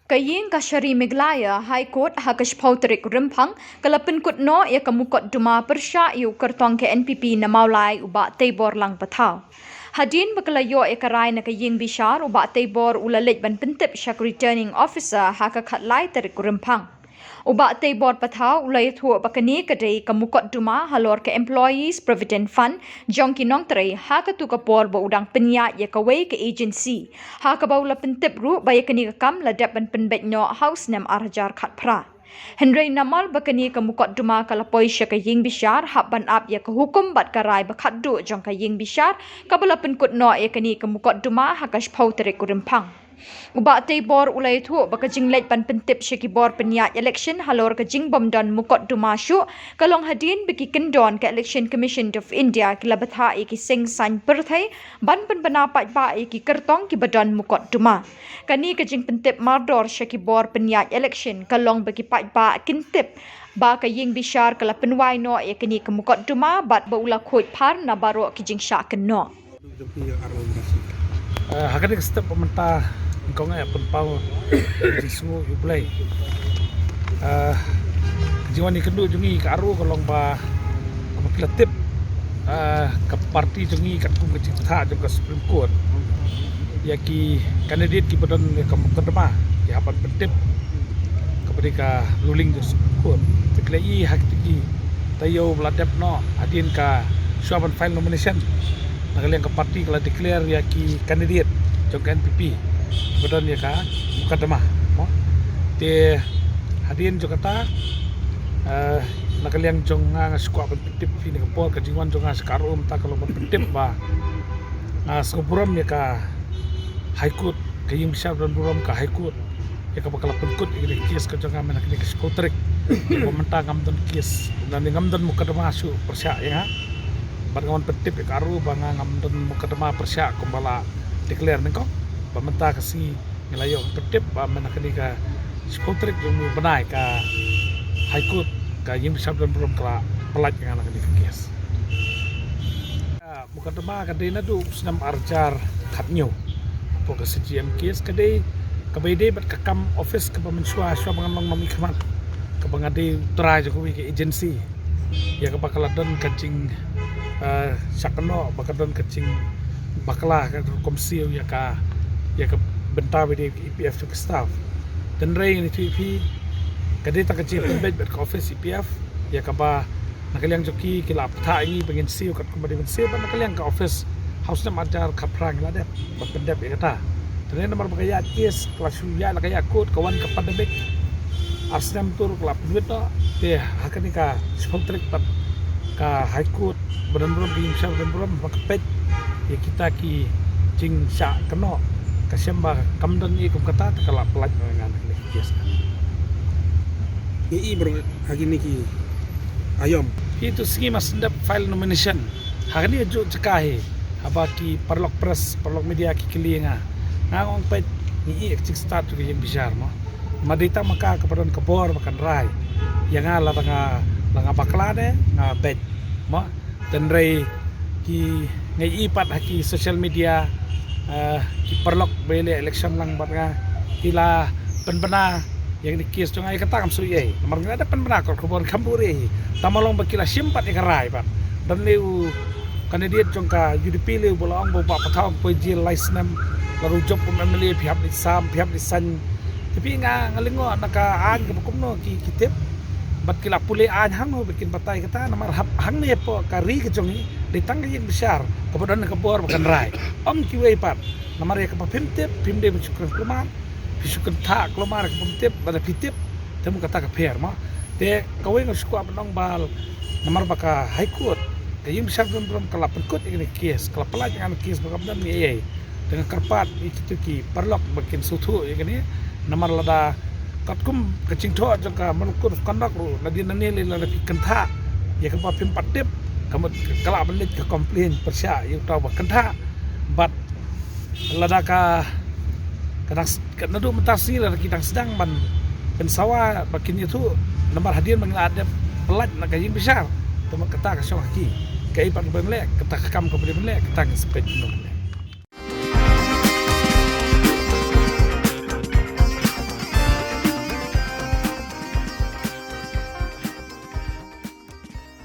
Kaying Kashari Meglaya High Court Hakash Pautrik Rimpang kalapin kutno ya kamukot duma persya yu kertong ke NPP na maulai uba tebor lang patau. Hadin bakalayo ekarai na kaying bishar uba tebor ulalit ban pentip syak returning officer haka katlai terik Rimpang. Uba tebor patau ulai thu bakani kadai kamukot duma halor ke employees provident fund jong kinong tray haka tu kapor ba udang penya ya kawai ke agency haka baula pentip ru baya kani kam ladap ban penbet no house nam arjar khat pra. Henry Namal bakani kamukot duma kalapoi sya kaying bishar hak ban up ya kehukum bat karai bakat du jong kaying bishar kabala penkut no ya kani kamukot duma hakash pau terik Rimpang. Uba tebor ulai thu bakajing leit pan pentip syakibor peniat election halor kajing bomdon mukot dumasyu kalong hadin beki kendon ke Election Commission of India kilabatha iki sing san perthai ban penpenapat ba iki kertong ki badon mukot duma kani kajing pentip mardor syakibor peniat election kalong beki pat ba kintip ba kaying bishar kala penwai no yakini kemukot duma bat baula khoi par na baro kijing syak no hakani step pemerintah kau ngai penpau jisu yuplay jiwan ni kendu jungi karu kolong ba keletip ke parti jungi kat kum kecik tha jong ke Supreme Court ya ki kandidat ki badan ke kedema ya apan pentip kepada ruling di Supreme Court teklai hak tiki tayo beladap no adin ka suaban file nomination nakaliang ke parti kalau declare ya ki kandidat jong ke NPP badan ya ka mukadamah mo te hadin Jakarta nakaliang jong nga skwa pentip fini ka por ka jingwan jong nga skarum ta kalau pentip ba skupuram ya ka High Court kaying bisa dan buram ka High Court ya ka bakal penkut ini kes ka jong nga nakini ka skotrik pemerintah ngamdan kes dan ngamdan mukadamah su persya ya ban ngawan pentip ya karu banga ngamdan mukadamah persya kumbala declare nengko pemerintah kasi ngelayo ketip ba menakani ka skotrik yung benai ka High Court ka yung bisa dan belum kala pelat yang anak ni kes bukan tema kadai na du senam arjar khatnyo po ka CGM kes kadai kabede bat kakam office ka pamensua swa bangang mami khamat ka bangade try jokowi ke agency ya ka bakaladon kacing sakno bakadon kacing bakla ka komsio ya ka bentar di EPF ke staff dan ray ni TP kadai tak kecil pembet ber office EPF ya kaba nakaliang joki kila aptha ini pengen siu kat kumadi ben siu nakaliang ka office house nam ajar kaprang la dep bendep ya kata dan nomor bagaya kes kelas ya la kaya kod kawan ka pandemic arsnam tur kelap duit to te hakani ka spontrik pat ka High Court benar-benar di insya benar-benar pakpet ya kita ki jing sya keno kasyamba kamdan i kum kata kala pelat dengan ni kes i bro hagi niki ayom itu segi masndap file nomination hagani jo cekahe abaki parlok press parlok media ki kelinga ngong pet ni cik start ke yang besar mo madita maka kepada kebor makan rai yang ala langa baklade nga bet mo dan rai ki ngai ipat haki social media ki perlok bele election lang bat nga kila penbena yang di kes jong ai kata kam suye nomor ada penbena kor kebon kambure tamalong bakila simpat ikarai bat dan leu kandidat jong ka UDP leu bolong bo ba patau po jil license lalu job pemilih pihak lisan tapi ngalingo naka an ke bukumno ki kitip bat kila pule an hang bikin batai kata nomor hang ne po kari ke jongi ditang yang besar kemudian kebor bukan rai kiwei pat nomor ya kepapimtip pimde bersyukur kelumar bersyukur tak kelumar kepapimtip pada pitip temu kata ke per ma te kawai ngasuku abnong bal nomor baka High Court kaying besar belum kala perkut ini kes kala pelaj yang kes bakabdan ni dengan kerpat itu ki perlok bikin sutu ya gini nomor lada katkum kecing tho jaka menukur kandak ru nadin nili la kentha ya ka pim patip kamu kala belit ke komplain persya yu tahu kentha bat lada ka kadang nadu mentasi la kita sedang ban pensawa bakin itu nomor hadir mengadap pelat nak kaying besar temak kata ka syawaki kai pan bemlek kata kam ka bemlek kata spek no